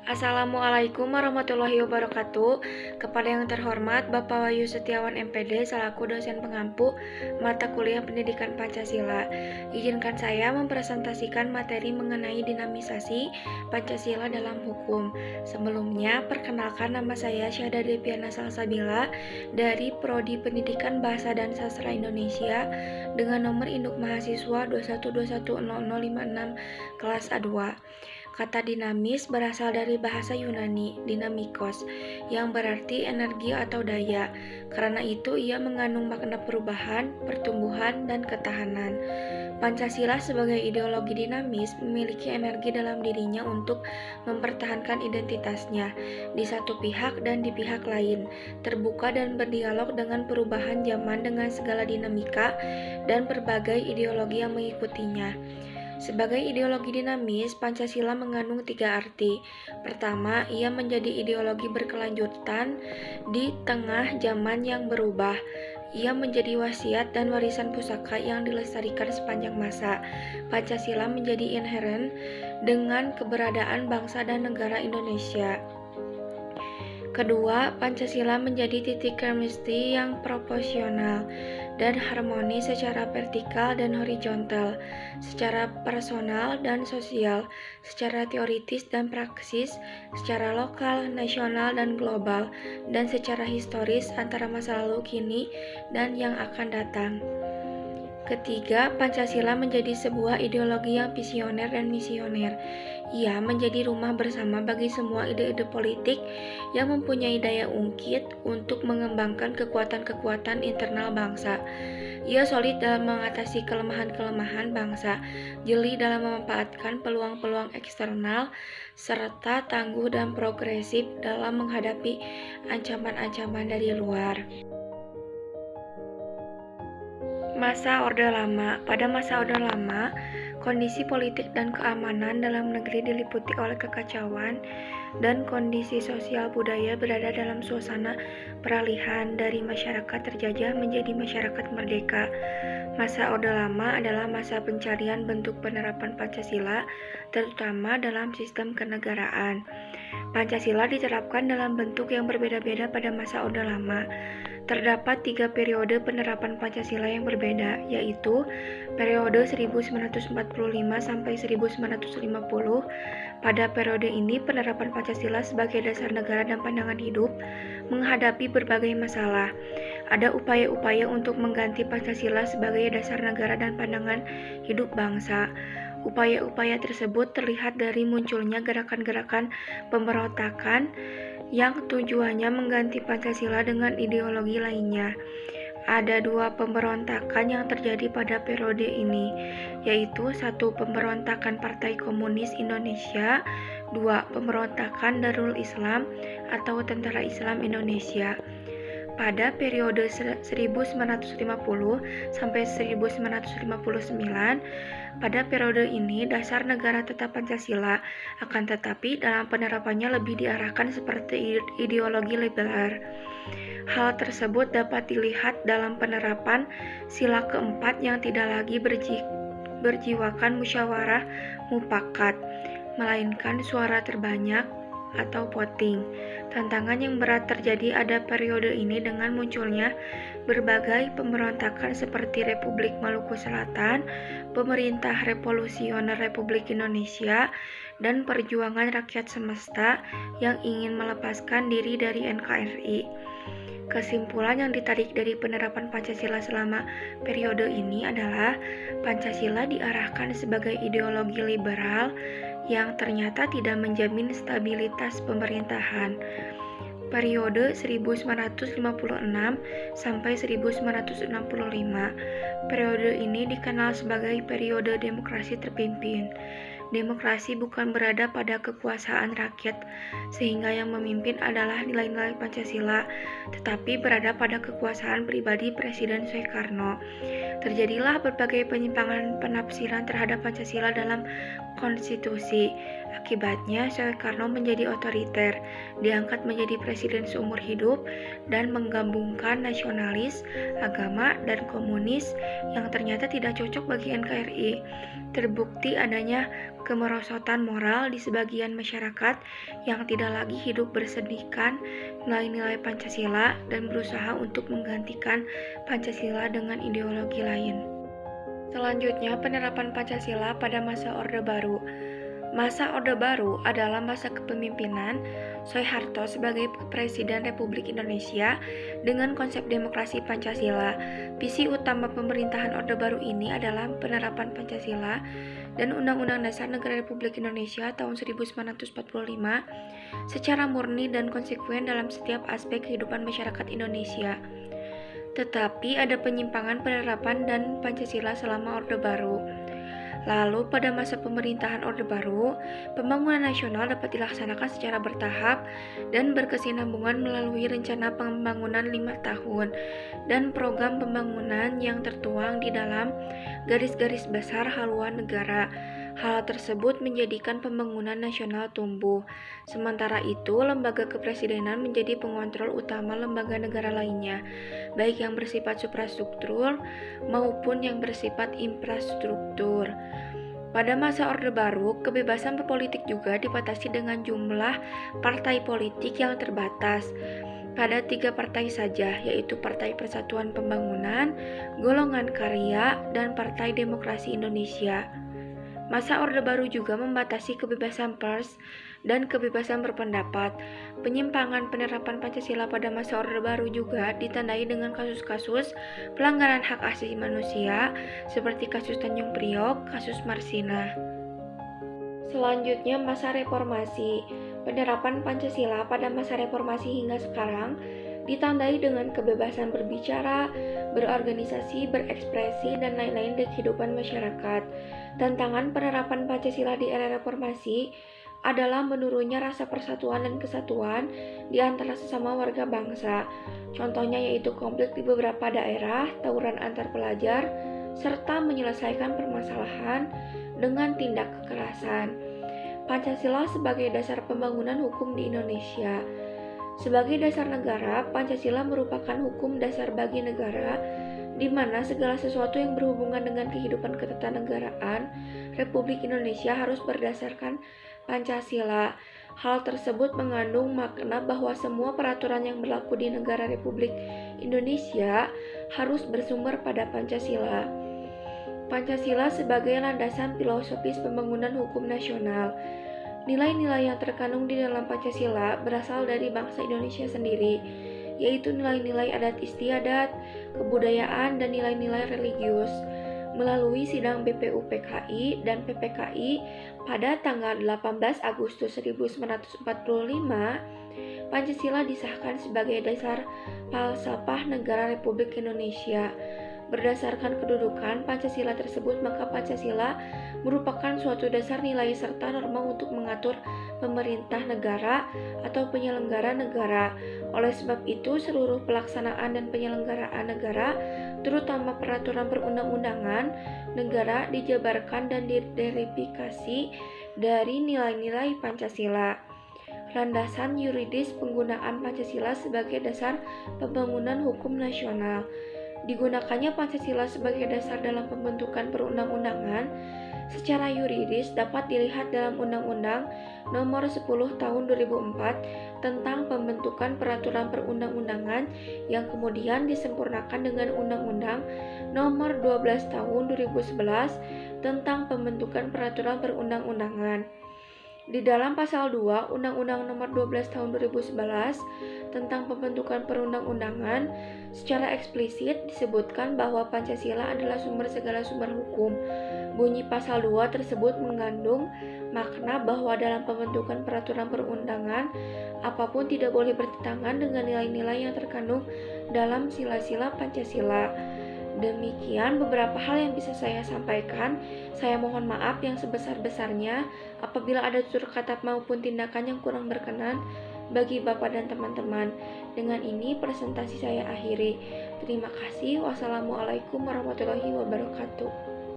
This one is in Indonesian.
Assalamualaikum warahmatullahi wabarakatuh. Kepada yang terhormat Bapak Wahyu Setiawan MPD selaku dosen pengampu mata kuliah Pendidikan Pancasila, izinkan saya mempresentasikan materi mengenai dinamisasi Pancasila dalam hukum. Sebelumnya, perkenalkan nama saya Syahda Deviana Salsabila dari Prodi Pendidikan Bahasa dan Sastra Indonesia dengan nomor induk mahasiswa 21210056 kelas A2. Kata dinamis berasal dari bahasa Yunani, dinamikos, yang berarti energi atau daya. Karena itu ia mengandung makna perubahan, pertumbuhan, dan ketahanan. Pancasila sebagai ideologi dinamis memiliki energi dalam dirinya untuk mempertahankan identitasnya di satu pihak dan di pihak lain, terbuka dan berdialog dengan perubahan zaman dengan segala dinamika dan berbagai ideologi yang mengikutinya. Sebagai ideologi dinamis, Pancasila mengandung 3 arti. Pertama, ia menjadi ideologi berkelanjutan di tengah zaman yang berubah. Ia menjadi wasiat dan warisan pusaka yang dilestarikan sepanjang masa. Pancasila menjadi inheren dengan keberadaan bangsa dan negara Indonesia. Kedua, Pancasila menjadi titik kemistri yang proporsional dan harmoni secara vertikal dan horizontal, secara personal dan sosial, secara teoritis dan praksis, secara lokal, nasional, dan global, dan secara historis antara masa lalu, kini, dan yang akan datang. Ketiga, Pancasila menjadi sebuah ideologi yang visioner dan misioner. Ia menjadi rumah bersama bagi semua ide-ide politik yang mempunyai daya ungkit untuk mengembangkan kekuatan-kekuatan internal bangsa. Ia solid dalam mengatasi kelemahan-kelemahan bangsa, jeli dalam memanfaatkan peluang-peluang eksternal, serta tangguh dan progresif dalam menghadapi ancaman-ancaman dari luar. Masa Orde Lama. Pada masa Orde Lama, kondisi politik dan keamanan dalam negeri diliputi oleh kekacauan dan kondisi sosial budaya berada dalam suasana peralihan dari masyarakat terjajah menjadi masyarakat merdeka. Masa Orde Lama adalah masa pencarian bentuk penerapan Pancasila, terutama dalam sistem kenegaraan. Pancasila diterapkan dalam bentuk yang berbeda-beda pada masa Orde Lama. Terdapat 3 periode penerapan Pancasila yang berbeda, yaitu periode 1945 sampai 1950. Pada periode ini, penerapan Pancasila sebagai dasar negara dan pandangan hidup menghadapi berbagai masalah. Ada upaya-upaya untuk mengganti Pancasila sebagai dasar negara dan pandangan hidup bangsa. Upaya-upaya tersebut terlihat dari munculnya gerakan-gerakan pemberontakan yang tujuannya mengganti Pancasila dengan ideologi lainnya. Ada 2 pemberontakan yang terjadi pada periode ini, yaitu 1 pemberontakan Partai Komunis Indonesia, 2 pemberontakan Darul Islam atau Tentara Islam Indonesia. Pada periode 1950 sampai 1959, pada periode ini dasar negara tetap Pancasila, akan tetapi dalam penerapannya lebih diarahkan seperti ideologi liberal. Hal tersebut dapat dilihat dalam penerapan sila keempat yang tidak lagi berjiwakan musyawarah mufakat, melainkan suara terbanyak atau voting. Tantangan yang berat terjadi pada periode ini dengan munculnya berbagai pemberontakan seperti Republik Maluku Selatan, Pemerintah Revolusioner Republik Indonesia, dan perjuangan rakyat semesta yang ingin melepaskan diri dari NKRI. Kesimpulan yang ditarik dari penerapan Pancasila selama periode ini adalah Pancasila diarahkan sebagai ideologi liberal yang ternyata tidak menjamin stabilitas pemerintahan. Periode 1956 sampai 1965. Periode ini dikenal sebagai periode demokrasi terpimpin. Demokrasi bukan berada pada kekuasaan rakyat, sehingga yang memimpin adalah nilai-nilai Pancasila, tetapi berada pada kekuasaan pribadi Presiden Soekarno. Terjadilah berbagai penyimpangan penafsiran terhadap Pancasila dalam konstitusi. Akibatnya, Soekarno menjadi otoriter, diangkat menjadi presiden seumur hidup, dan menggabungkan nasionalis, agama, dan komunis yang ternyata tidak cocok bagi NKRI. Terbukti adanya kemerosotan moral di sebagian masyarakat yang tidak lagi hidup bersedikan nilai-nilai Pancasila dan berusaha untuk menggantikan Pancasila dengan ideologi lain. Selanjutnya, penerapan Pancasila pada masa Orde Baru. Masa Orde Baru adalah masa kepemimpinan Soeharto sebagai Presiden Republik Indonesia dengan konsep demokrasi Pancasila. Visi utama pemerintahan Orde Baru ini adalah penerapan Pancasila dan Undang-Undang Dasar Negara Republik Indonesia tahun 1945 secara murni dan konsekuen dalam setiap aspek kehidupan masyarakat Indonesia. Tetapi ada penyimpangan penerapan dan Pancasila selama Orde Baru. Lalu pada masa pemerintahan Orde Baru, pembangunan nasional dapat dilaksanakan secara bertahap dan berkesinambungan melalui rencana pembangunan 5 tahun dan program pembangunan yang tertuang di dalam garis-garis besar haluan negara. Hal tersebut menjadikan pembangunan nasional tumbuh. Sementara itu, lembaga kepresidenan menjadi pengontrol utama lembaga negara lainnya, baik yang bersifat suprastruktur maupun yang bersifat infrastruktur. Pada masa Orde Baru, kebebasan berpolitik juga dibatasi dengan jumlah partai politik yang terbatas. Pada 3 partai saja, yaitu Partai Persatuan Pembangunan, Golongan Karya, dan Partai Demokrasi Indonesia. Masa Orde Baru juga membatasi kebebasan pers dan kebebasan berpendapat. Penyimpangan penerapan Pancasila pada masa Orde Baru juga ditandai dengan kasus-kasus pelanggaran hak asasi manusia seperti kasus Tanjung Priok, kasus Marsina. Selanjutnya, masa reformasi. Penerapan Pancasila pada masa reformasi hingga sekarang ditandai dengan kebebasan berbicara, berorganisasi, berekspresi, dan lain-lain di kehidupan masyarakat. Tantangan penerapan Pancasila di era reformasi adalah menurunnya rasa persatuan dan kesatuan di antara sesama warga bangsa. Contohnya yaitu konflik di beberapa daerah, tawuran antar pelajar, serta menyelesaikan permasalahan dengan tindak kekerasan. Pancasila sebagai dasar pembangunan hukum di Indonesia. Sebagai dasar negara, Pancasila merupakan hukum dasar bagi negara, di mana segala sesuatu yang berhubungan dengan kehidupan ketatanegaraan Republik Indonesia harus berdasarkan Pancasila. Hal tersebut mengandung makna bahwa semua peraturan yang berlaku di negara Republik Indonesia harus bersumber pada Pancasila. Pancasila sebagai landasan filosofis pembangunan hukum nasional. Nilai-nilai yang terkandung di dalam Pancasila berasal dari bangsa Indonesia sendiri, yaitu nilai-nilai adat istiadat, kebudayaan, dan nilai-nilai religius. Melalui sidang BPUPKI dan PPKI pada tanggal 18 Agustus 1945, Pancasila disahkan sebagai dasar falsafah negara Republik Indonesia. Berdasarkan kedudukan Pancasila tersebut, maka Pancasila merupakan suatu dasar nilai serta norma untuk mengatur pemerintah negara atau penyelenggara negara. Oleh sebab itu, seluruh pelaksanaan dan penyelenggaraan negara, terutama peraturan perundang-undangan negara, dijabarkan dan diverifikasi dari nilai-nilai Pancasila. Landasan yuridis penggunaan Pancasila sebagai dasar pembangunan hukum nasional. Digunakannya Pancasila sebagai dasar dalam pembentukan perundang-undangan secara yuridis dapat dilihat dalam Undang-Undang Nomor 10 Tahun 2004 tentang pembentukan peraturan perundang-undangan yang kemudian disempurnakan dengan Undang-Undang Nomor 12 Tahun 2011 tentang pembentukan peraturan perundang-undangan. Di dalam pasal 2 Undang-Undang Nomor 12 Tahun 2011 tentang pembentukan perundang-undangan secara eksplisit disebutkan bahwa Pancasila adalah sumber segala sumber hukum. Bunyi pasal 2 tersebut mengandung makna bahwa dalam pembentukan peraturan perundangan apapun tidak boleh bertentangan dengan nilai-nilai yang terkandung dalam sila-sila Pancasila. Demikian beberapa hal yang bisa saya sampaikan. Saya mohon maaf yang sebesar-besarnya apabila ada tutur kata maupun tindakan yang kurang berkenan bagi Bapak dan teman-teman. Dengan ini presentasi saya akhiri. Terima kasih. Wassalamualaikum warahmatullahi wabarakatuh.